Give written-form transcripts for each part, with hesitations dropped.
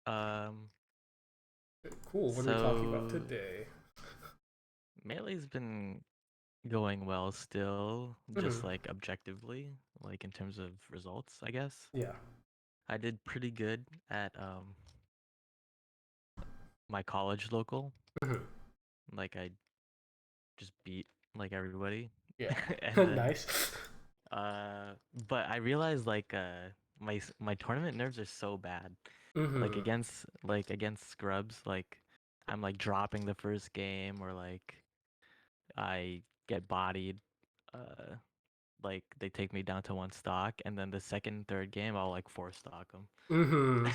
Um, Cool. What are we talking about so today? Melee's been going well still, Hmm. just like objectively, like in terms of results, I guess. Yeah. I did pretty good at my college local. Hmm. Like I just beat like everybody. Yeah. And then Nice. uh but I realized like my tournament nerves are so bad. Hmm. Like against scrubs, like I'm like dropping the first game or like I get bodied. Uh like they take me down to one stock, and then the second, third game I'll like four stock Hmm.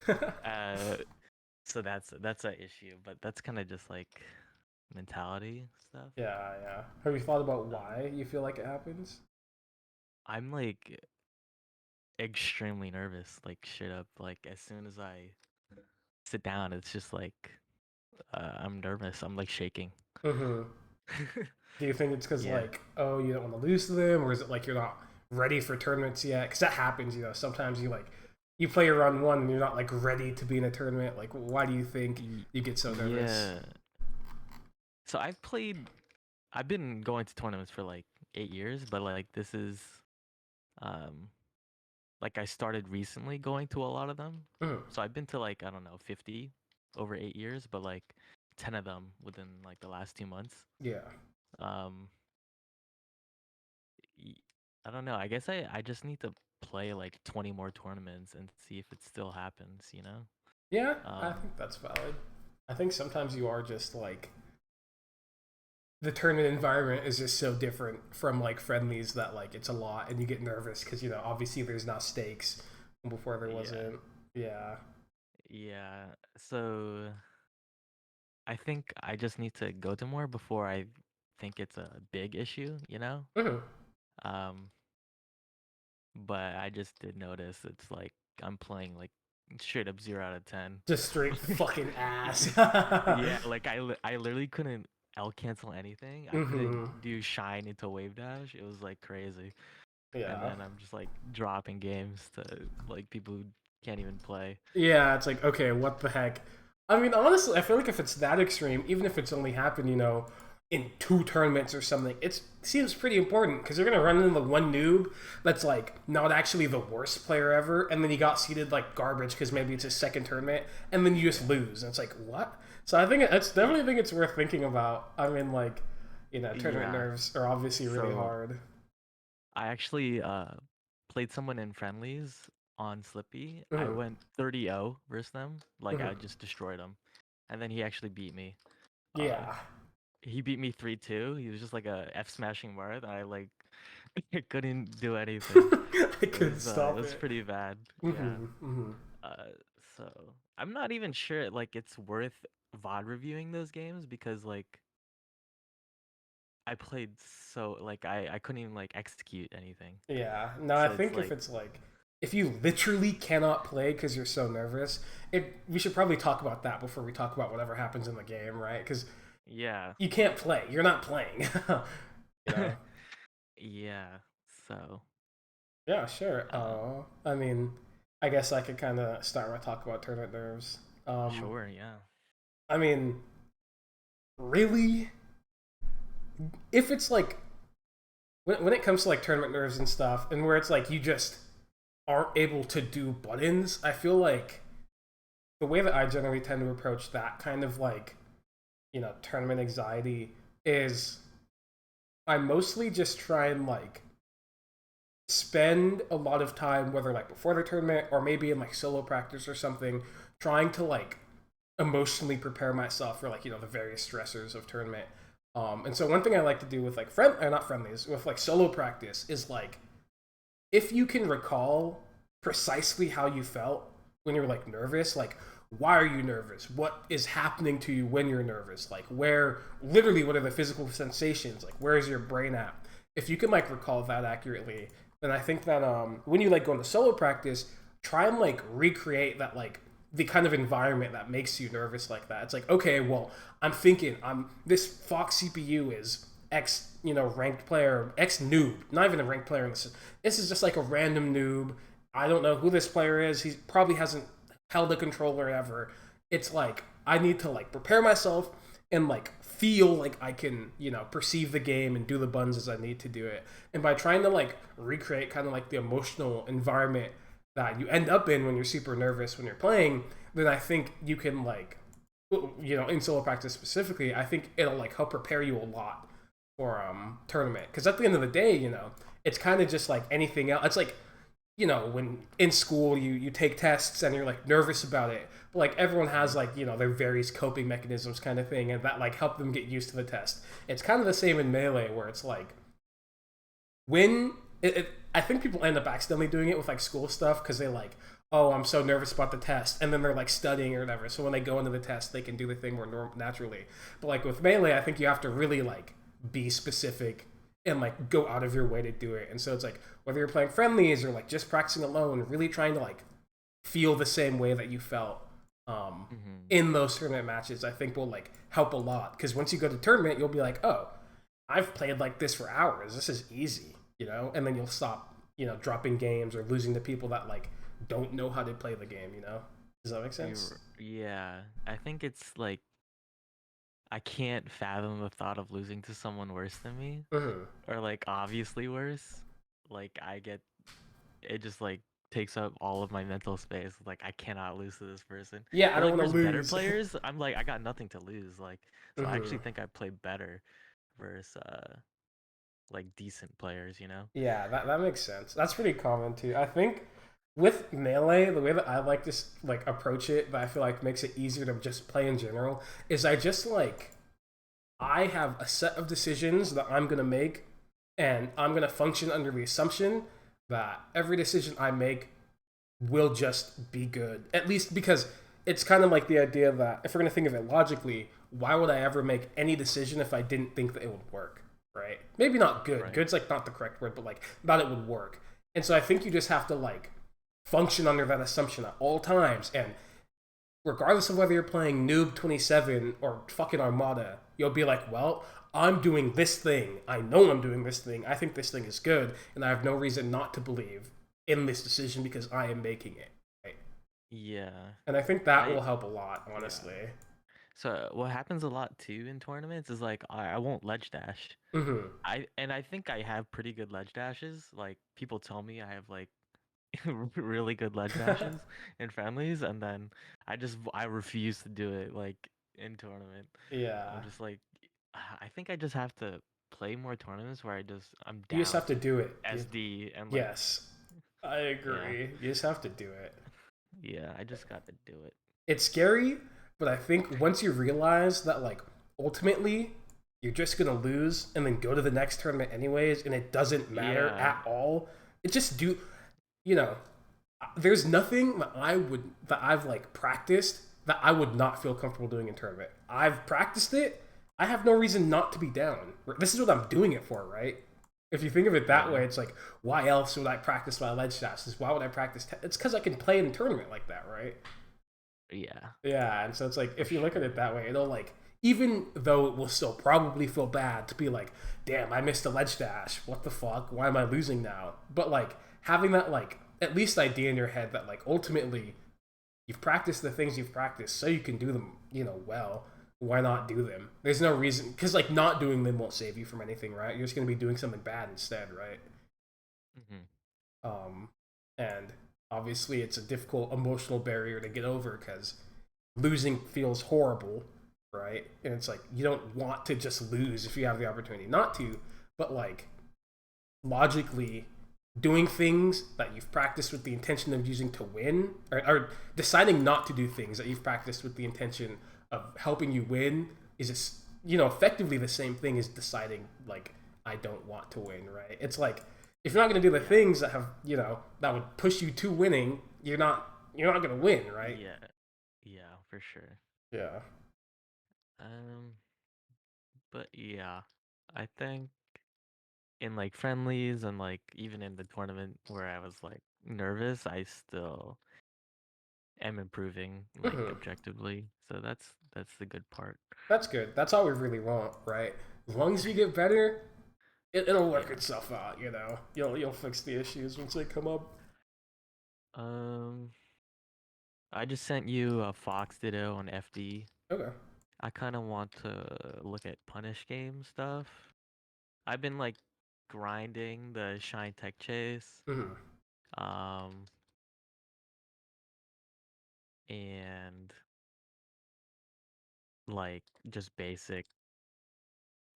them. uh, so that's a issue, but that's kind of just like mentality stuff. Yeah, yeah. Have you thought about Um, why you feel like it happens? I'm like extremely nervous, like shit up. Like as soon as I sit down, it's just like I'm nervous. I'm like shaking. Hmm. Do you think it's because Yeah. like, oh, you don't want to lose to them, or is it like you're not ready for tournaments yet? Because that happens, Sometimes you play a run one and you're not like ready to be in a tournament. Like, why do you think you get so nervous? Yeah. So I've been going to tournaments for like 8 years, but like this is um like I started recently going to a lot of them. Mm. So I've been to like I don't know 50 over 8 years, but like 10 of them within like the last 2 months. Yeah. Um, I don't know. I guess I just need to play like 20 more tournaments and see if it still happens. You know? Yeah, I Um, think that's valid. I think sometimes you are just like the tournament environment is just so different from like friendlies that like it's a lot and you get nervous because obviously there's not stakes before there yeah, wasn't. Yeah. yeah. So I think I just need to go to more before I think it's a big issue. You know? Mhm. Um, but I just did notice it's like I'm playing like straight up 0 out of 10. Just straight fucking ass. Yeah, like I literally couldn't L cancel anything. I couldn't Hmm. do shine into wave dash. It was like crazy. And Yeah. then I'm just like dropping games to like people who can't even play. Yeah, it's like, okay, what the heck? I mean, honestly, I feel like if it's that extreme, even if it's only happened, in two tournaments or something, it seems pretty important because you're gonna run into one noob that's like not actually the worst player ever, and then he got seeded like garbage because maybe it's his second tournament, and then you just lose, and it's like what? So I think it's Y- definitely think it's worth thinking about. I mean, like, tournament Yeah. nerves are obviously really So hard. I actually played someone in friendlies on Slippy. I Mhm. went 30-0 versus them. Like I Mhm. just destroyed him. And then he actually beat me. Uh Yeah, he beat me 3-2. He was just like a F smashing Marth. I like I couldn't do anything. I couldn't It stop was it. pretty bad. Yeah. Hmm. Hmm. Uh so I'm not even sure like it's worth VOD reviewing those games because like I played so like I couldn't even like execute anything. Yeah. No, I So it's think if like it's like if you literally cannot play because you're so nervous, we should probably talk about that before we talk about whatever happens in the game, right? Because yeah. you can't play. You're not playing. you know. Yeah. So Yeah, sure. uh I mean, I guess I could kind of start my talk about tournament nerves. Um, sure, yeah. I mean, really, if it's like when it comes to like tournament nerves and stuff, and where it's like you just aren't able to do buttons, I feel like the way that I generally tend to approach that kind of like, tournament anxiety is I mostly just try and like spend a lot of time, whether like before the tournament or maybe in like solo practice or something, trying to like emotionally prepare myself for like, the various stressors of tournament. And so one thing I like to do with like not friendlies, with like solo practice is like if you can recall precisely how you felt when you're like nervous, like why are you nervous? What is happening to you when you're nervous? Like what are the physical sensations? Like where is your brain at? If you can like recall that accurately, then I think that when you like go into solo practice, try and like recreate that like the kind of environment that makes you nervous like that. It's like, okay, well, I'm thinking this Fox CPU is X, ranked player, X noob, not even a ranked player in this. This is just like a random noob. I don't know who this player is. He probably hasn't held a controller ever. It's like I need to like prepare myself and like feel like I can, perceive the game and do the buttons as I need to do it. And by trying to like recreate kind of like the emotional environment that you end up in when you're super nervous when you're playing, then I think you can like, in solo practice specifically, I think it'll like help prepare you a lot for tournament. Because at the end of the day, it's kind of just like anything else. It's like when in school you take tests and you're like nervous about it, but like everyone has like their various coping mechanisms kind of thing, and that like help them get used to the test. It's kind of the same in Melee, where it's like when I think people end up accidentally doing it with like school stuff because they like, oh, I'm so nervous about the test, and then they're like studying or whatever, so when they go into the test they can do the thing more naturally. But like with Melee, I think you have to really like be specific and like go out of your way to do it. And so it's like whether you're playing friendlies or like just practicing alone, really trying to like feel the same way that you felt Mm-hmm. in those tournament matches, I think will like help a lot. Because once you go to tournament, you'll be like, oh, I've played like this for hours. This is easy, and then you'll stop, dropping games or losing to people that like don't know how to play the game. Does that make sense? Yeah, I think it's like I can't fathom the thought of losing to someone worse than me, Mm-hmm. or like obviously worse. Like I get it just like takes up all of my mental space. Like I cannot lose to this person. Yeah, I But don't like want to versus better lose. players, I'm like I got nothing to lose. Like so I Mm-hmm. actually think I play better versus like decent players, you know? Yeah, that makes sense. That's pretty common too. I think with Melee, the way that I like to like approach it, that I feel like makes it easier to just play in general, is I just like I have a set of decisions that I'm gonna make, and I'm gonna function under the assumption that every decision I make will just be good. At least because it's kind of like the idea that if we're gonna think of it logically, why would I ever make any decision if I didn't think that it would work? Right? Maybe not good. Right. Good's like not the correct word, but like that it would work. And so I think you just have to like function under that assumption at all times. And regardless of whether you're playing Noob 27 or fucking Armada, you'll be like, well, I'm doing this thing. I know I'm doing this thing. I think this thing is good, and I have no reason not to believe in this decision because I am making it. Right? Yeah. And I think that I will help a lot, yeah. honestly. So what happens a lot too in tournaments is like I won't ledge dash. Mm-hmm. I think I have pretty good ledge dashes. Like people tell me I have like really good ledge dashes in friendlies, and then I refuse to do it like in tournament. Yeah. I'm just like I think I just have to play more tournaments where I'm You just down have to to do it. SD and like Yes, I yeah agree. You just have to do it. yeah I just gotta do it. It's scary, but I think once you realize that, like, ultimately, you're just gonna lose and then go to the next tournament anyways, and it doesn't matter Yeah at all. It just do, you know, there's nothing that I've like practiced that I would not feel comfortable doing in tournament. I've practiced it. I have no reason not to be down. This is what I'm doing it for, right? If you think of it that yeah way, it's like, why else would I practice my ledge shots? Why would I practice? It's because I can play in a tournament like that, right? yeah Yeah, and so it's like for if you look at sure. it that way, it'll like even though it will still probably feel bad to be like, damn, I missed a ledge dash. What the fuck? Why am I losing now? But like having that like at least idea in your head that like ultimately you've practiced the things you've practiced so you can do them, well. Why not do them? There's no reason because like not doing them won't save you from anything, right? You're just gonna be doing something bad instead, right? Hmm. Um, and obviously it's a difficult emotional barrier to get over because losing feels horrible, right? And it's like you don't want to just lose if you have the opportunity not to, but like logically doing things that you've practiced with the intention of using to win, or deciding not to do things that you've practiced with the intention of helping you win is effectively the same thing as deciding like I don't want to win, right? It's like if you're not going to do the Yeah things that have that would push you to winning, you're not going to win, right? yeah yeah for sure. Yeah. um but yeah I think in like friendlies and like even in the tournament where I was like nervous, I still am improving like Hmm. objectively. So that's the good part. That's good. That's all we really want, right? As long as you get better, it'll work Yeah. itself out. You'll fix the issues once they come up. Um I just sent you a Fox Ditto on FD. Okay. I kind of want to look at punish game stuff. I've been like grinding the Shine Tech Chase. Hmm. Um, and like just basic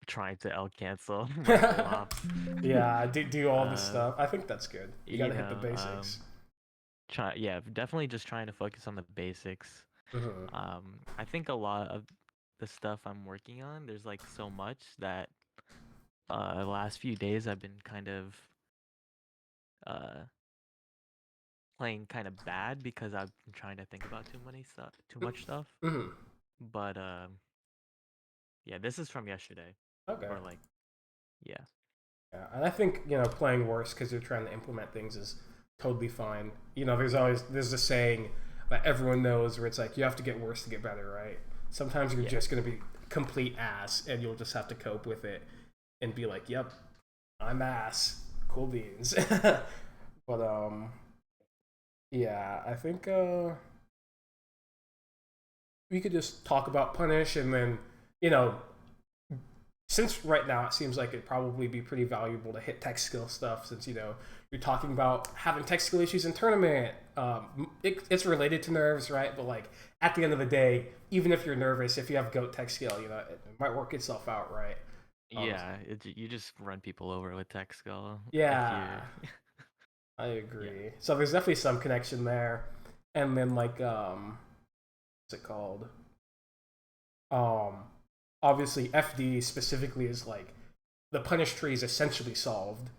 trying to L cancel my full ops. Yeah, do all this uh, stuff. I think that's good. You got you to hit the know, basics. yeah, definitely just trying to focus on the basics. Hmm. I think a lot of the stuff I'm working on, there's like so much that the last few days I've been kind of uh playing kind of bad because I've been trying to think about too much stuff. Hmm. But yeah, this is from yesterday, Okay. or like yeah, Yeah, and I think playing worse because you're trying to implement things is totally fine. There's a saying that everyone knows where it's like you have to get worse to get better, right? Sometimes you're yeah, just gonna be complete ass, and you'll just have to cope with it and be like, "Yep, I'm ass, cool beans." But yeah, I think we could just talk about punish, and then you know since right now it seems like it'd probably be pretty valuable to hit tech skill stuff since you're talking about having tech skill issues in tournament. It's related to nerves, right? But like at the end of the day, even if you're nervous, if you have goat tech skill, it might work itself out, right? um, yeah. You just run people over with tech skull if you yeah, I yeah, agree. So there's definitely some connection there. And then like what's it called, um obviously FD specifically is like the punish tree is essentially solved.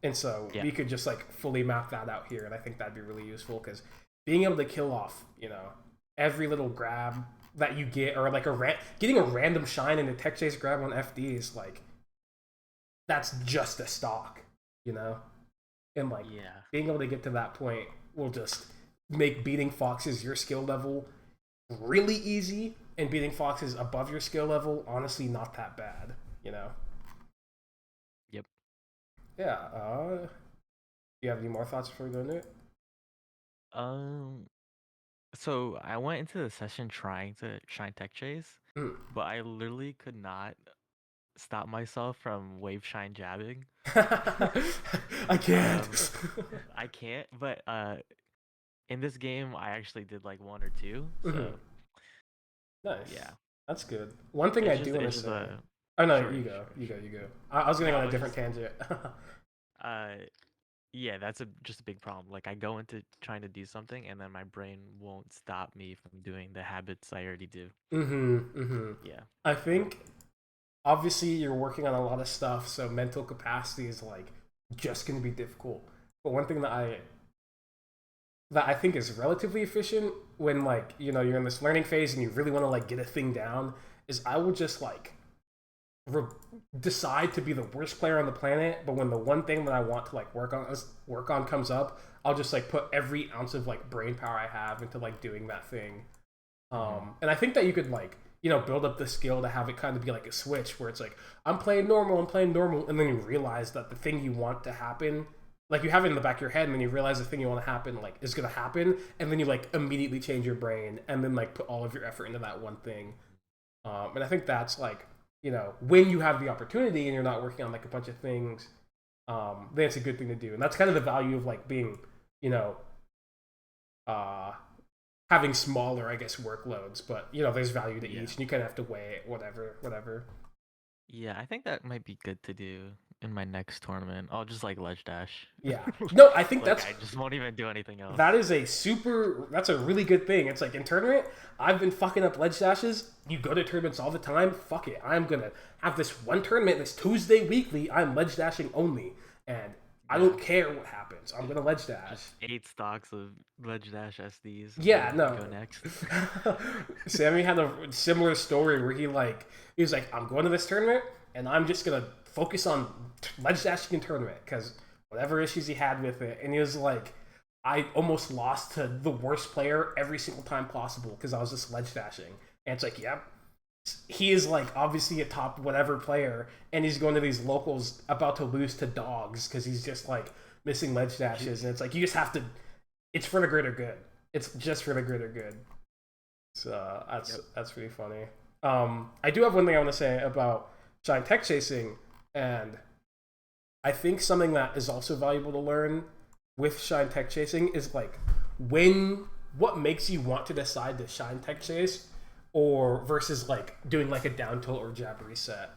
And so yeah, we could just like fully map that out here, and I think that'd be really useful because being able to kill off, every little grab that you get, or like getting a random shine in a tech chase grab on FD is like that's just a stock, you know, and like yeah. being able to get to that point will just make beating foxes your skill level really easy, and beating foxes above your skill level honestly not that bad, you know. Yep. Yeah. Do you have any more thoughts before we go into it? Um. So I went into the session trying to shine tech chase, Mm. but I literally could not stop myself from wave shine jabbing. I um, can't. I can't. But in this game, I actually did like one or two. Mhm. So Nice. yeah, That's good. One thing I do want it's to just say. a Oh no, sure, you go. sure, You go. sure. You go. I was No, getting on I a was different just tangent. uh yeah, that's just a big problem. Like I go into trying to do something and then my brain won't stop me from doing the habits I already do. Mm-hmm. Yeah. I think obviously you're working on a lot of stuff, so mental capacity is like just going to be difficult. But one thing that I think is relatively efficient when like you're in this learning phase and you really want to like get a thing down is I will just like re- decide to be the worst player on the planet, but when the one thing that I want to like work on comes up, I'll just like put every ounce of like brain power I have into like doing that thing. Hmm. And I think that you could like build up the skill to have it kind of be like a switch where it's like I'm playing normal, and then you realize that the thing you want to happen, like you have it in the back of your head, and then you realize the thing you want to happen like is gonna happen, and then you like immediately change your brain and then like put all of your effort into that one thing. And I think that's like when you have the opportunity and you're not working on like a bunch of things, then it's a good thing to do, and that's kind of the value of like being you know uh having smaller, I guess, workloads, but there's value to Yeah. each, and you kind of have to weigh it, whatever. Yeah, I think that might be good to do in my next tournament. I'll just like ledge dash. Yeah, no, I think Like that's I just won't even do anything else. that is that's a really good thing. It's like in tournament, I've been fucking up ledge dashes. You go to tournaments all the time. Fuck it, I'm gonna have this one tournament this Tuesday weekly. I'm ledge dashing only, and I Yeah. don't care what happens. I'm gonna ledge dash. Just 8 stocks of ledge dash SDs and Yeah, then no. go next. Sammy had a similar story where he was like, I'm going to this tournament and I'm just gonna focus on ledge dashing in tournament because whatever issues he had with it, and he was like, I almost lost to the worst player every single time possible because I was just ledge dashing, and it's like, yep. He is like obviously a top whatever player, and he's going to these locals about to lose to dogs because he's just like missing ledge dashes, and it's like you just have to. It's for the greater good. It's just for the greater good. So Yep. that's pretty funny. I do have one thing I want to say about giant tech chasing, and I think something that is also valuable to learn with shine tech chasing is like when what makes you want to decide to shine tech chase or versus like doing like a down tilt or jab reset.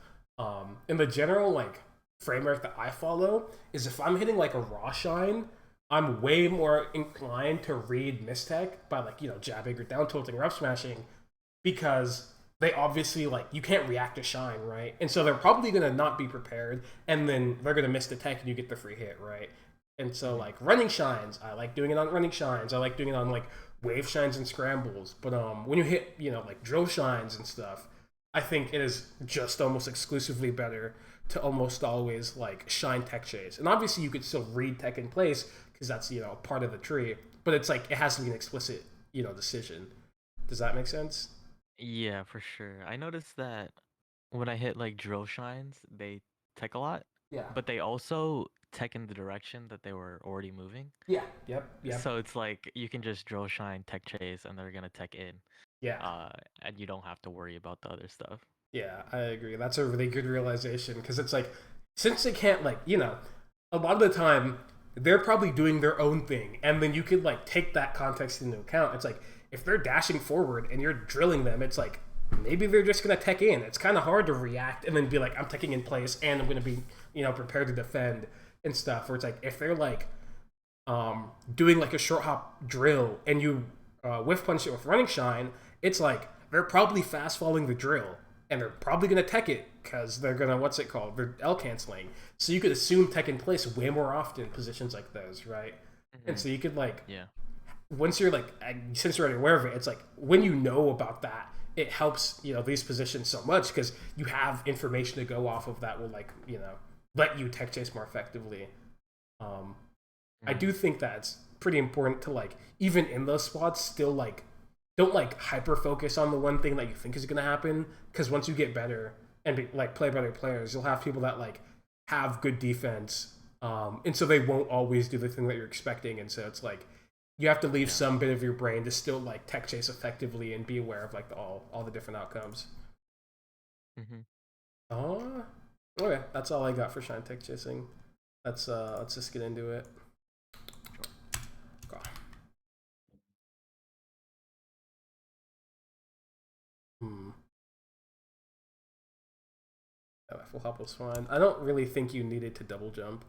In the general like framework that I follow is if I'm hitting like a raw shine, I'm way more inclined to read mistech by like jabbing or down tilting or up smashing because they obviously like you can't react to shine, right? And so they're probably gonna not be prepared, and then they're gonna miss the tech, and you get the free hit, right? And so Hmm. like running shines, I like doing it on running shines. I like doing it on like wave shines and scrambles. But when you hit like drill shines and stuff, I think it is just almost exclusively better to almost always like shine tech chase. And obviously you could still read tech in place because that's part of the tree. But it's like it has to be an explicit decision. Does that make sense? Yeah, for sure. I noticed that when I hit like drill shines, they tech a lot, Yeah. but they also tech in the direction that they were already moving. Yeah. Yep. Yep. So it's like you can just drill shine, tech chase, and they're gonna tech in. Yeah. Uh, and you don't have to worry about the other stuff. Yeah. I agree. That's a really good realization because it's like since they can't like a lot of the time they're probably doing their own thing, and then you could like take that context into account. It's like if they're dashing forward and you're drilling them, it's like maybe they're just gonna tech in. It's kind of hard to react and then be like I'm teching in place and I'm gonna be prepared to defend and stuff. Where it's like if they're like doing like a short hop drill and you whiff punch it with running shine, it's like they're probably fast following the drill and they're probably gonna tech it because they're gonna what's it called? They're L canceling. So you could assume tech in place way more often in positions like those, right? And Hmm. so you could like Yeah. once you're like since you're already aware of it, it's like when you know about that, it helps these positions so much because you have information to go off of that will like let you tech chase more effectively. Um, I Hmm. do think that it's pretty important to like even in those spots still like don't like hyper focus on the one thing that you think is going to happen because once you get better and like play better players, you'll have people that like have good defense, and so they won't always do the thing that you're expecting, and so it's like you have to leave Yeah. some bit of your brain to still like tech chase effectively and be aware of like all the different outcomes. Hmm. Oh, okay, that's all I got for shine tech chasing. Let's just get into it. Sure. Hmm. Yeah, full hop was fine. I don't really think you needed to double jump.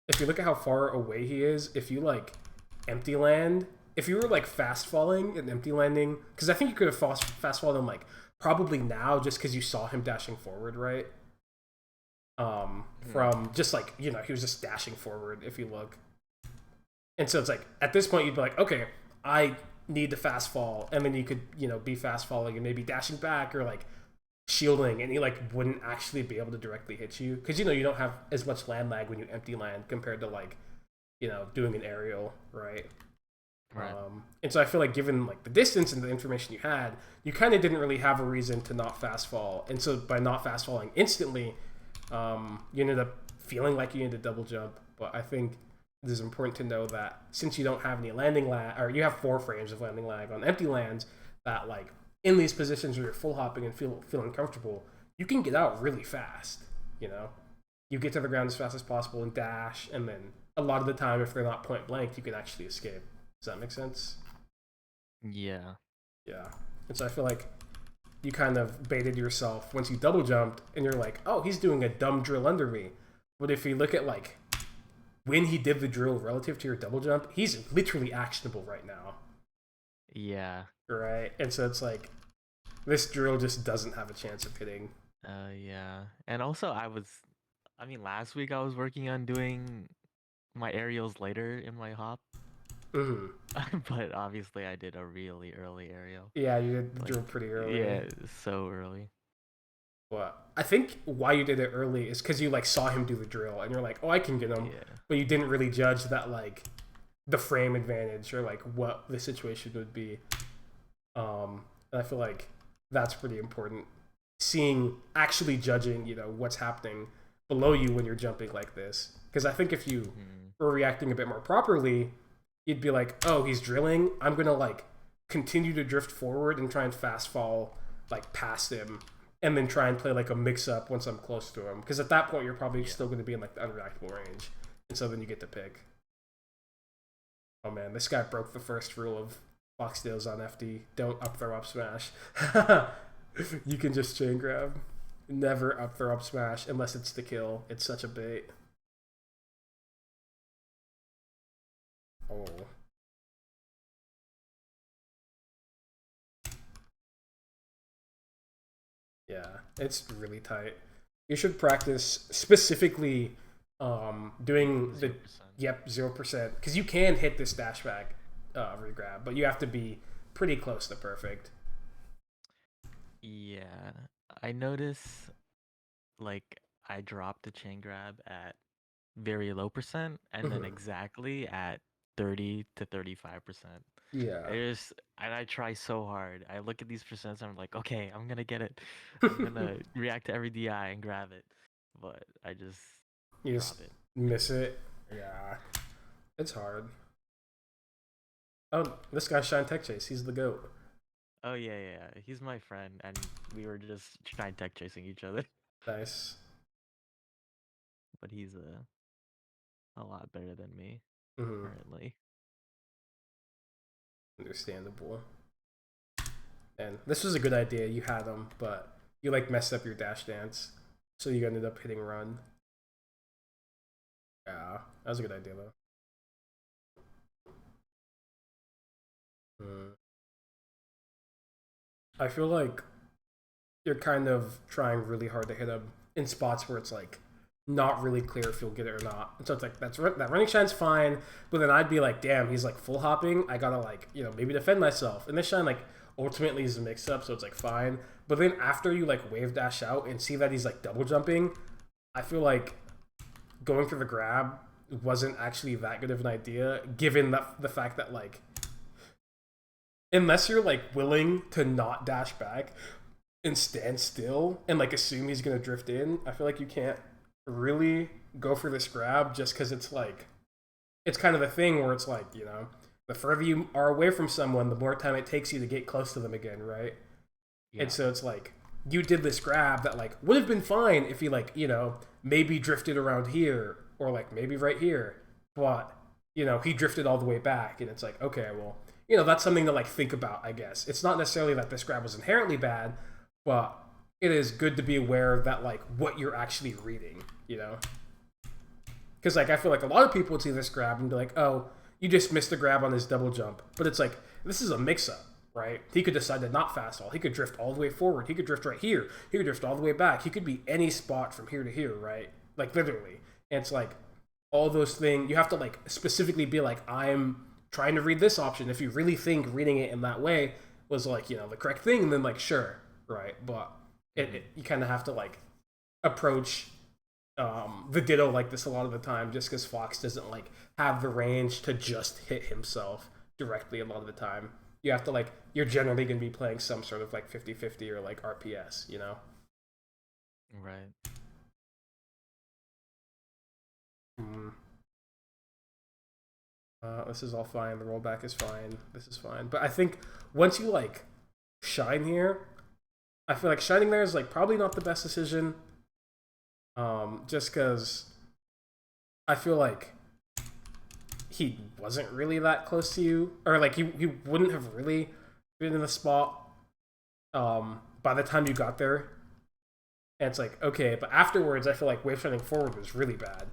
If you look at how far away he is, if you like empty land, if you were like fast falling and empty landing, because I think you could have fast fallen him like probably now just because you saw him dashing forward, right? Hmm. From just like he was just dashing forward. If you look, and so it's like at this point you'd be like, okay, I need to fast fall, and then you could be fast falling and maybe dashing back or like shielding, and he like wouldn't actually be able to directly hit you because you don't have as much land lag when you empty land compared to like doing an aerial, right? Right. And so I feel like given like the distance and the information you had, you kind of didn't really have a reason to not fast fall, and so by not fast falling instantly, you ended up feeling like you needed to double jump. But I think it is important to know that since you don't have any landing lag, or you have 4 frames of landing lag on empty lands, that like in these positions where you're full hopping and feeling comfortable, you can get out really fast. You know, you get to the ground as fast as possible and dash, and then a lot of the time, if they're not point blank, you can actually escape. Does that make sense? Yeah. Yeah. And so I feel like you kind of baited yourself once you double jumped, and you're like, oh, he's doing a dumb drill under me. But if you look at like when he did the drill relative to your double jump, he's literally actionable right now, Yeah. right? And so it's like this drill just doesn't have a chance of hitting. Yeah. And also, I mean, last week I was working on doing my aerials later in my hop, Mm-hmm. but obviously I did a really early aerial. Yeah, you did the Like, drill pretty early. yeah, so early. But I think why you did it early is because you like saw him do the drill, and you're like, oh, I can get him. Yeah. But you didn't really judge that like the frame advantage or like what the situation would be. And I feel like that's pretty important. Seeing, actually judging, what's happening below you when you're jumping like this. Because I think if you Hmm. were reacting a bit more properly, you'd be like, oh, he's drilling. I'm gonna like continue to drift forward and try and fast fall like past him, and then try and play like a mix up once I'm close to him. Because at that point, you're probably Yeah. still going to be in like the unreactable range, and so then you get to pick. Oh man, this guy broke the first rule of Foxtails on FD. Don't up throw up smash. You can just chain grab. Never up throw up smash unless it's to kill. It's such a bait. Oh. Yeah, it's really tight. You should practice specifically doing the 0%. yep 0% because you can hit this dash back regrab, but you have to be pretty close to perfect. Yeah, I notice like I dropped the chain grab at very low percent and then Mhm. exactly at 30 to 35%. Yeah. And I try so hard. I look at these percents, I'm like, okay, I'm gonna get it. I'm gonna react to every DI and grab it. But I just You just drop it. miss it. Yeah, it's hard. Oh, this guy's Shine Tech Chase. He's the goat. Oh yeah. He's my friend and we were just trying tech chasing each other. Nice. But he's a lot better than me Hmm. currently. Understandable. And this was a good idea. You had him, but you like messed up your dash dance, so you ended up hitting run. Yeah, that was a good idea though. Hmm. I feel like you're kind of trying really hard to hit him in spots where it's like not really clear if you'll get it or not. And so it's like that running shine's fine, but then I'd be like, damn, he's like full hopping. I gotta like maybe defend myself. And this shine like ultimately is a mix up, so it's like fine. But then after you like wave dash out and see that he's like double jumping, I feel like going for the grab wasn't actually that good of an idea, given that the fact that like unless you're like willing to not dash back and stand still and like assume he's gonna drift in, I feel like you can't really go for this grab just because it's like it's kind of a thing where it's like the further you are away from someone, the more time it takes you to get close to them again, right? And Yeah. so it's like you did this grab that like would have been fine if he like maybe drifted around here or like maybe right here, but he drifted all the way back, and it's like okay, well that's something to like think about. I guess it's not necessarily that this grab was inherently bad, but it is good to be aware that like what you're actually reading, because like I feel like a lot of people would see this grab and be like, oh, you just missed a grab on his double jump, but it's like this is a mix-up, right? He could decide to not fast fall. He could drift all the way forward. He could drift right here. He could drift all the way back. He could be any spot from here to here, right? Like literally. And it's like all those things. You have to like specifically be like, I'm trying to read this option. If you really think reading it in that way was like the correct thing, then like sure, right? But you kind of have to like approach the Ditto like this a lot of the time, just because Fox doesn't like have the range to just hit himself directly a lot of the time. You have to like you're generally going to be playing some sort of like 50-50 or like RPS, Right. Mm. This is all fine. The rollback is fine. This is fine. But I think once you like shine here, I feel like shining there is like probably not the best decision. Just because I feel like he wasn't really that close to you, or like he wouldn't have really been in the spot by the time you got there. And it's like okay, but afterwards, I feel like wave shining forward was really bad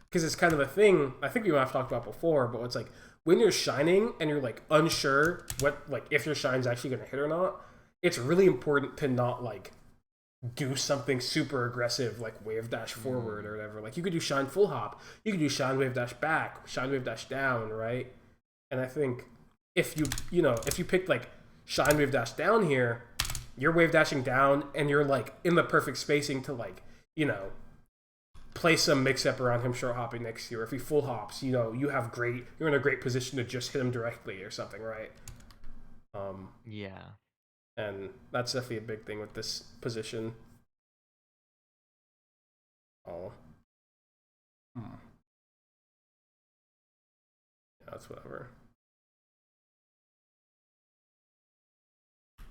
because it's kind of a thing I think we might have talked about before. But it's like when you're shining and you're like unsure what like if your shine's actually going to hit or not, it's really important to not like do something super aggressive like wave dash forward or whatever. Like you could do shine full hop, you could do shine wave dash back, shine wave dash down, right? And I think if you picked like shine wave dash down here, you're wave dashing down and you're like in the perfect spacing to like play some mix up around him short hopping next to you. Or if he full hops, you're in a great position to just hit him directly or something, right? Yeah. And that's definitely a big thing with this position. Oh. Hmm. Yeah, that's whatever.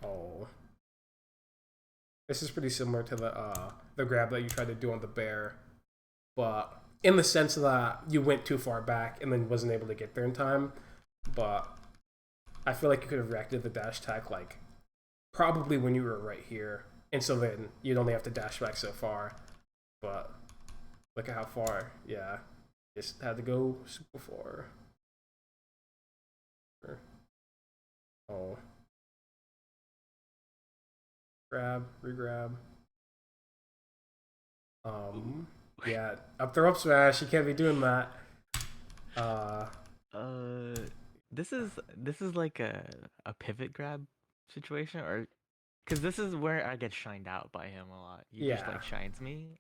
Oh, this is pretty similar to the grab that you tried to do on the bear, but in the sense that you went too far back and then wasn't able to get there in time. But I feel like you could have reacted the dash attack like probably when you were right here, and so then you'd only have to dash back so far. But look at how far. Yeah, just had to go super far. Oh. Grab, regrab. Yeah, up throw up smash. You can't be doing that. Uh, Uh, this is like a pivot grab situation, or because this is where I get shined out by him a lot. He just yeah. like shines me.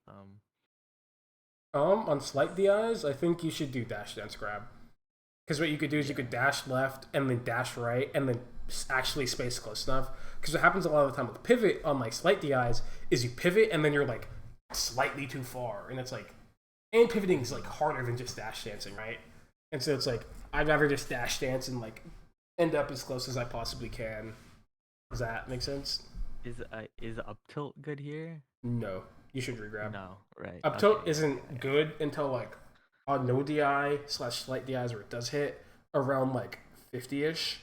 On slight DIs, I think you should do dash dance grab. Because what you could do is you could dash left and then dash right and then actually space close enough. Because what happens a lot of the time with pivot on like slight DIs is you pivot and then you're like slightly too far, and it's like, and pivoting is like harder than just dash dancing, right? And so it's like I'd rather just dash dance and like end up as close as I possibly can. Does that make sense? Is up tilt good here? No, you should regrab. No, right. Up Okay, tilt yeah, isn't yeah. good until like on no DI slash slight DIs where it does hit around like 50-ish.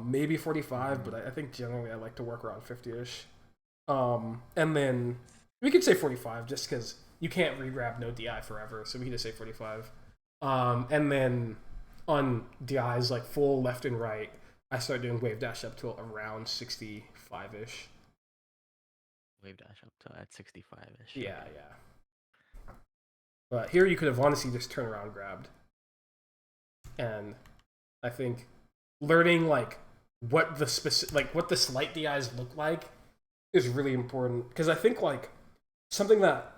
Maybe 45, but I think generally I like to work around 50-ish. And then we could say 45 just because you can't regrab no DI forever, so we can just say 45. And then on DIs like full left and right, I start doing wave dash up to around 65-ish. Wave dash up to at 65-ish. Yeah, yeah. But here you could have honestly just turned around grabbed. And I think learning like what the specific, like what the slight DIs look like is really important, because I think like something that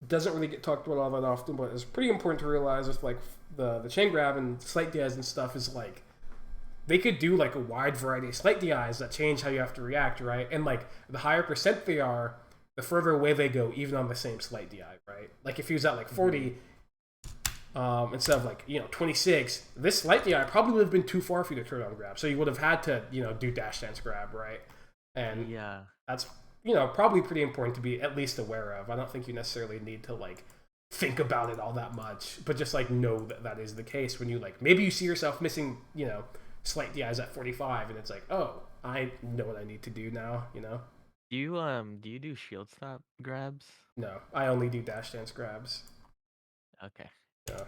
doesn't really get talked about all that often, but is pretty important to realize with like the chain grab and slight DIs and stuff is like they could do like a wide variety of slight DIs that change how you have to react, right? And like the higher percent they are, the further away they go, even on the same slight DI, right? Like if he was at like 40, instead of like 26, this slight DI probably would have been too far for you to turn on grab, so you would have had to do dash dance grab, right? And Yeah. that's probably pretty important to be at least aware of. I don't think you necessarily need to like think about it all that much, but just like know that that is the case when you like maybe you see yourself missing slight DIs at 45, and it's like, oh, I know what I need to do now. Do you do shield stop grabs? No, I only do dash dance grabs. Okay. Yeah.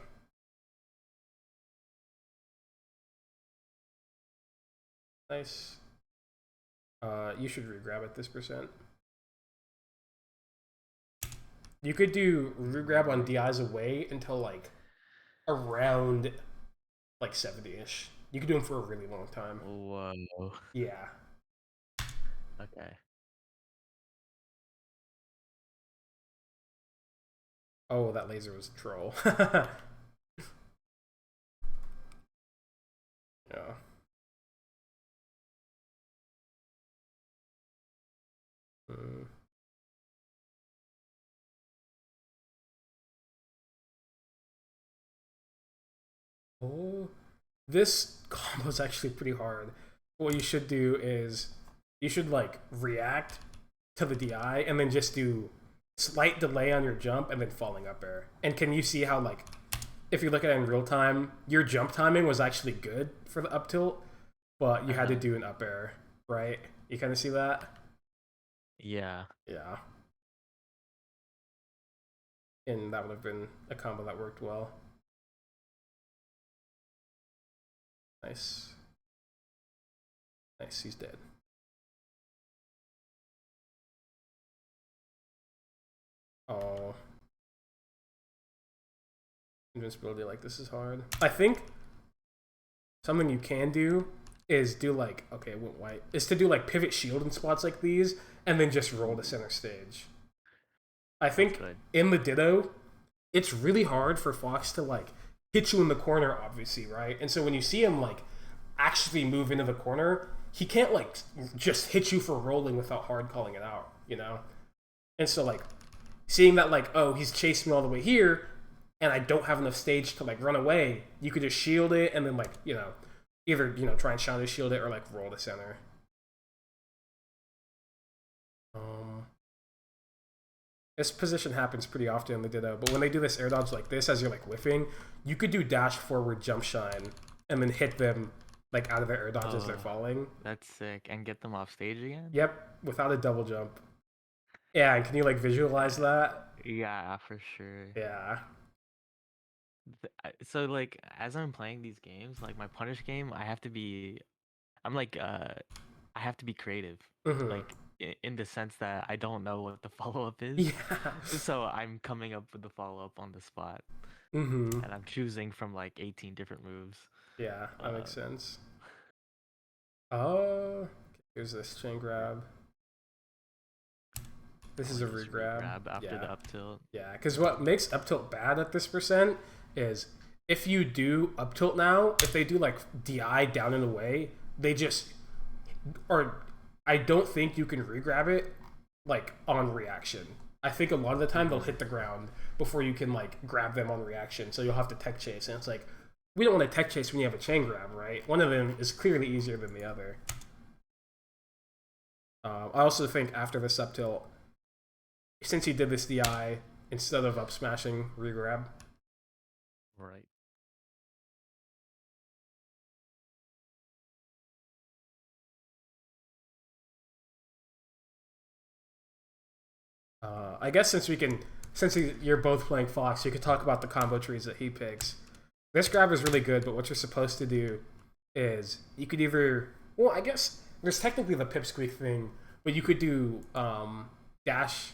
Nice. You should regrab at this percent. You could do regrab on DIs away until like around like 70-ish. You could do them for a really long time. Whoa. Yeah. Okay. Oh, that laser was a troll. Yeah. Mm. Oh, this combo is actually pretty hard. What you should do is you should like react to the DI and then just do slight delay on your jump and then falling up air. And can you see how like if you look at it in real time, your jump timing was actually good for the up tilt, but you had to do an up air, right? You kind of see that? Yeah. Yeah. And that would have been a combo that worked well. Nice. Nice, he's dead. Oh. Invincibility like this is hard. I think something you can do is do like, okay, it went white, is to do like pivot shield in spots like these and then just roll to center stage. I think in the Ditto, it's really hard for Fox to like hit you in the corner, obviously, right? And so when you see him like actually move into the corner, he can't like just hit you for rolling without hard calling it out, And so like seeing that like, oh, he's chasing me all the way here, and I don't have enough stage to like run away, you could just shield it and then like either try and shadow shield it or like roll to center. Um, this position happens pretty often in the Ditto, but when they do this air dodge like this, as you're like whiffing, you could do dash forward, jump shine, and then hit them like out of their air dodge as they're Oh, falling. that's sick. And get them off stage again? Yep, without a double jump. Yeah, and can you like visualize that? Yeah, for sure. Yeah. So like as I'm playing these games, like my punish game, I'm like I have to be creative. Mm-hmm. Like in the sense that I don't know what the follow-up is. Yeah. So I'm coming up with the follow-up on the spot Mm-hmm. and I'm choosing from like 18 different moves. Yeah, that makes Uh sense. Oh, here's this chain grab. This is or a just regrab. re-grab after Yeah. the up tilt. Yeah, because what makes up tilt bad at this percent is if you do up tilt now, if they do like DI down and away, they just or I don't think you can regrab it like on reaction. I think a lot of the time they'll hit the ground before you can like grab them on reaction. So you'll have to tech chase, and it's like we don't want to tech chase when you have a chain grab, right? One of them is clearly easier than the other. I also think after this up tilt, since he did this DI instead of up smashing regrab. Right. I guess since you're both playing Fox, you could talk about the combo trees that he picks. This grab is really good, but what you're supposed to do is you could either, well, I guess there's technically the pipsqueak thing, but you could do dash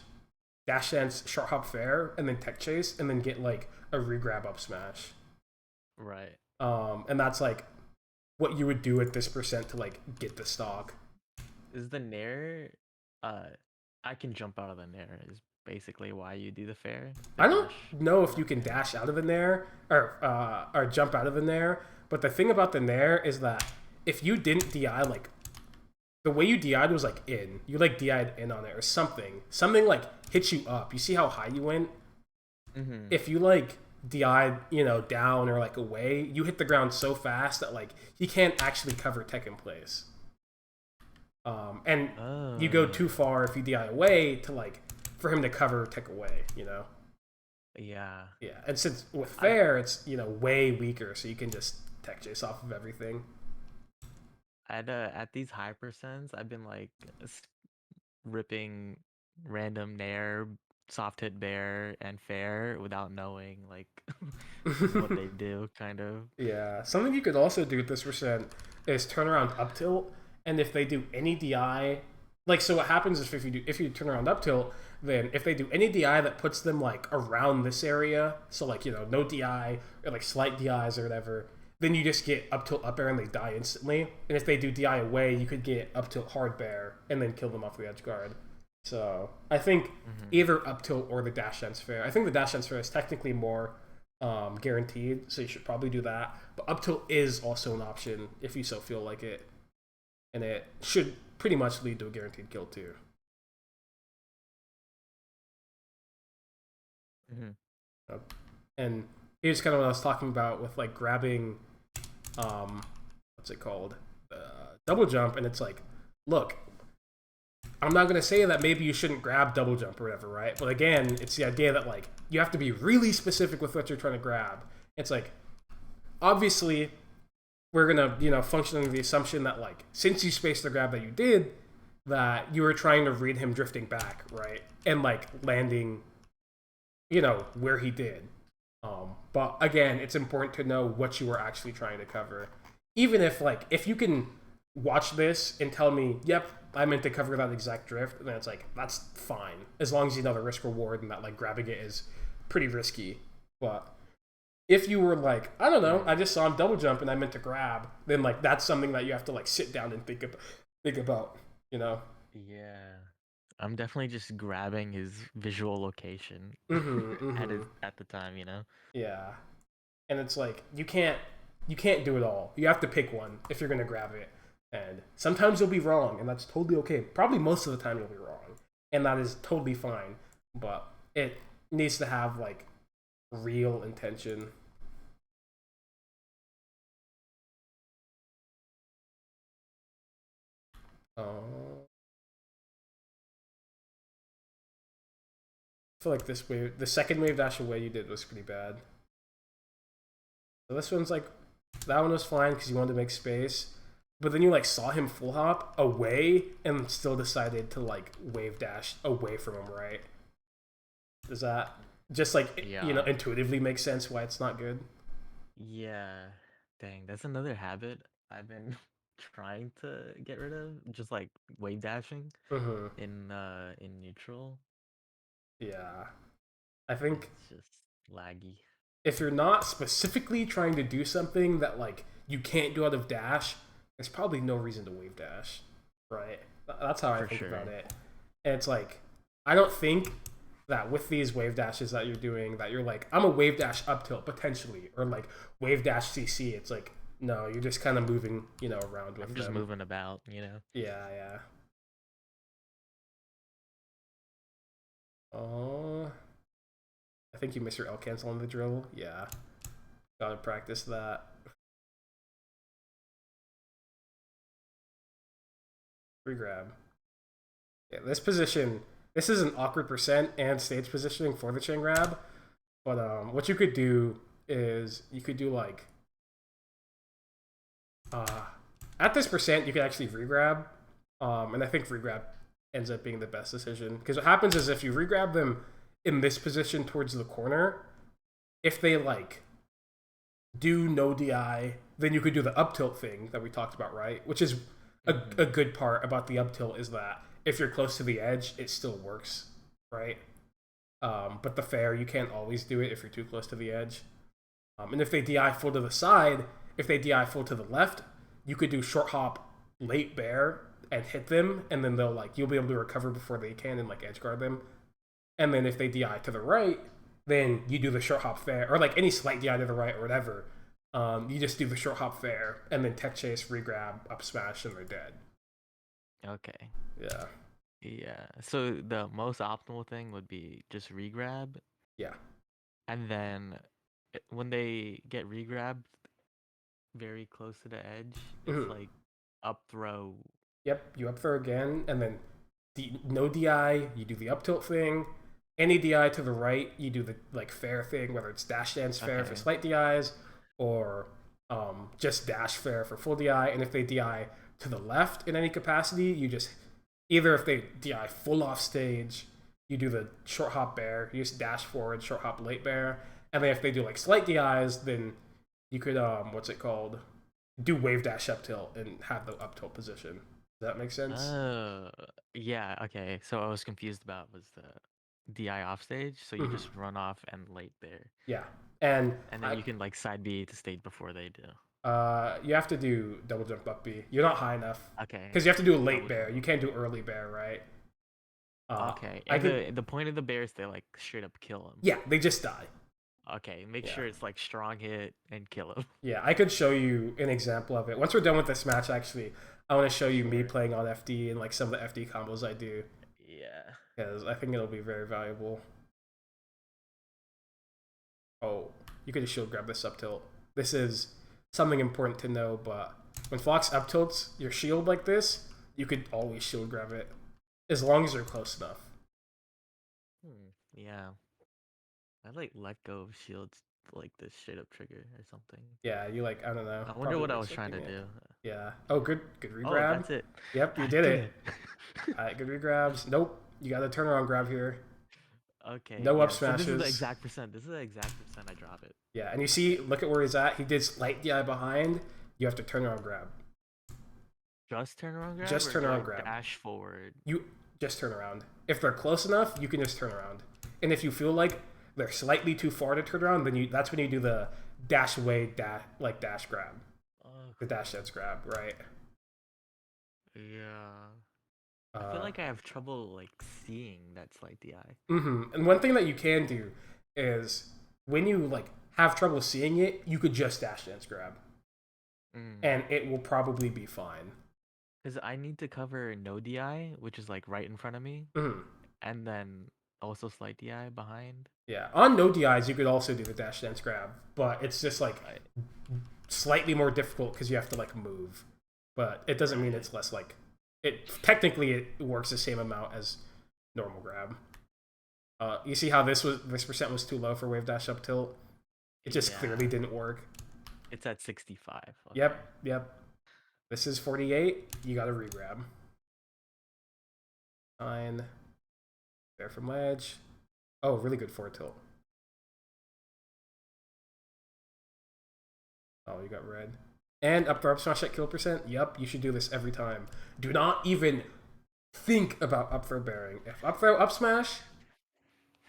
dance, short hop fair, and then tech chase, and then get like a regrab up smash. Right. And that's like what you would do at this percent to like get the stock. Is the nair uh I can jump out of the nair is basically why you do the fair. The I don't dash know if forward you can fair. dash out of the nair or jump out of the nair, but the thing about the nair is that if you didn't DI like the way you DI'd was like in, you like DI'd in on it or something, something like hits you up. You see how high you went? Mm-hmm. If you like DI'd, down or like away, you hit the ground so fast that like he can't actually cover tech in place. And you go Oh. too far if you DI away to like for him to cover tech away, Yeah. Yeah, and since with I fair, it's way weaker, so you can just tech chase off of everything. at these high percents, I've been like ripping random nair, soft hit bear, and fair without knowing like what they do, kind of. Yeah, something you could also do with this percent is turn around up tilt, and if they do any DI, like so, what happens is if you turn around up tilt, then if they do any DI that puts them like around this area, so like no DI or like slight DIs or whatever, then you just get up tilt up air and they die instantly. And if they do DI away, you could get up tilt hard bear and then kill them off the edge guard. So I think Mm-hmm. either up tilt or the dash dance fair. I think the dash dance fair is technically more guaranteed, so you should probably do that. But up tilt is also an option if you so feel like it, and it should pretty much lead to a guaranteed kill too. Mm-hmm. And here's kind of what I was talking about with like grabbing, what's it called, double jump, and it's like, look, I'm not gonna say that maybe you shouldn't grab double jump or whatever, right? But again, it's the idea that like you have to be really specific with what you're trying to grab. It's like obviously we're gonna function under the assumption that like since you spaced the grab that you did, that you were trying to read him drifting back, right, and like landing, where he did. But again, it's important to know what you were actually trying to cover, even if you can watch this and tell me, yep, I meant to cover that exact drift, then it's like that's fine as long as you know the risk reward and that like grabbing it is pretty risky. But if you were like, I don't know, Right. I just saw him double jump and I meant to grab, then like that's something that you have to like sit down and think about, you know. Yeah. I'm definitely just grabbing his visual location Mm-hmm. Mm-hmm. at the time. Yeah, and it's like you can't do it all. You have to pick one if you're gonna grab it, and sometimes you'll be wrong, and that's totally okay. Probably most of the time you'll be wrong, and that is totally fine. But it needs to have like real intention. Oh, feel like this wave, the second wave dash away you did was pretty bad. So this one's like, that one was fine because you wanted to make space. But then you like saw him full hop away and still decided to like wave dash away from him, right? Does that just like, Yeah. intuitively make sense why it's not good? Yeah. Dang, that's another habit I've been trying to get rid of. Just like wave dashing Mm-hmm. in neutral. Yeah. I think It's just laggy. if you're not specifically trying to do something that like you can't do out of dash, there's probably no reason to wave dash, right? That's how I For think sure. about it. And it's like, I don't think that with these wave dashes that you're doing, that you're like, I'm a wave dash up tilt potentially, or like wave dash CC. It's like, no, you're just kind of moving, around with I'm just them. moving about. Yeah, yeah. Oh, I think you missed your L cancel on the drill. Yeah, gotta practice that. Free grab. Yeah, this position, this is an awkward percent and stage positioning for the chain grab. But what you could do is you could do like uh, at this percent you could actually regrab, and I think regrab ends up being the best decision because what happens is if you regrab them in this position towards the corner, if they like do no DI, then you could do the up tilt thing that we talked about, right? Which is a good part about the up tilt is that if you're close to the edge, it still works, right? But the fair, you can't always do it if you're too close to the edge. And if they DI full to the side, if they DI full to the left, you could do short hop late bear and hit them, and then you'll be able to recover before they can and like edge guard them. And then if they DI to the right, then you do the short hop fair, or like any slight DI to the right or whatever. You just do the short hop fair, and then tech chase, regrab, up smash, and they're dead. Okay. Yeah. Yeah. So the most optimal thing would be just regrab, Yeah. and then when they get regrabbed very close to the edge, it's Mm-hmm. like up throw. Yep, you up throw again, and then no DI, you do the up tilt thing. Any DI to the right, you do the like fair thing, whether it's dash dance fair for Okay. slight DIs or just dash fair for full DI. And if they DI to the left in any capacity, you just either if they DI full off stage, you do the short hop bear, you just dash forward, short hop late bear, and then if they do like slight DIs, then you could what's it called? Do wave dash up tilt and have the up tilt position. Does that make sense? Oh, yeah. Okay. So I was confused about was the DI off stage. So you Mm-hmm. just run off and late there, Yeah, and and then you can like side B to stage before they do. you have to do double jump up B. You're not high enough Okay. because you have to do a late Double bear. jump You up. can't do early bear, right? Okay. I And could. the point of the bear is they like straight up kill him. Yeah, they just die. Okay. Make Yeah, sure it's like strong hit and kill him. yeah. I could show you an example of it once we're done with this match. Actually, I want to show you me Sure. playing on FD and like some of the FD combos I do Yeah. because I think it'll be very valuable. Oh, you could just shield grab this up tilt. This is something important to know, but when Fox up tilts your shield like this, you could always shield grab it as long as you're close enough. Yeah. I like let go of shields like this straight up trigger or something. Yeah, you like I don't know. I wonder Probably what were I was trying to expecting it. do. Yeah. Oh, good Oh, regrab. that's it. Yep, you I did did it. it. All right, good regrabs. Nope, you got a turnaround grab here. Okay, No up yeah. So this is the smashes. exact percent. This is the exact percent I drop it. Yeah, and you see, look at where he's at. He did slight DI behind. You have to turn around grab. Just turn around grab Just or turn do around I grab. dash forward? You just turn around. If they're close enough, you can just turn around. And if you feel like they're slightly too far to turn around, then that's when you do the dash away, dash grab, the Okay. dash dance grab, right? Yeah. I feel like I have trouble like seeing that slight DI. And one thing that you can do is when you like have trouble seeing it, you could just dash dance grab, and it will probably be fine. Because I need to cover no DI, which is like right in front of me, and then also slight DI behind. Yeah, on no DIs you could also do the dash dance grab, but it's just like Right. slightly more difficult because you have to like move. But it doesn't mean Right. it's less like it. Technically, it works the same amount as normal grab. You see how this percent was too low for wave dash up tilt? It just Yeah. clearly didn't work. It's at 65. Okay. Yep. This is 48. You got to regrab. 9. There from ledge. Oh, really good forward tilt. Oh, you got red. And up throw up smash at kill percent. Yep, you should do this every time. Do not even think about up throw bearing. If up throw up smash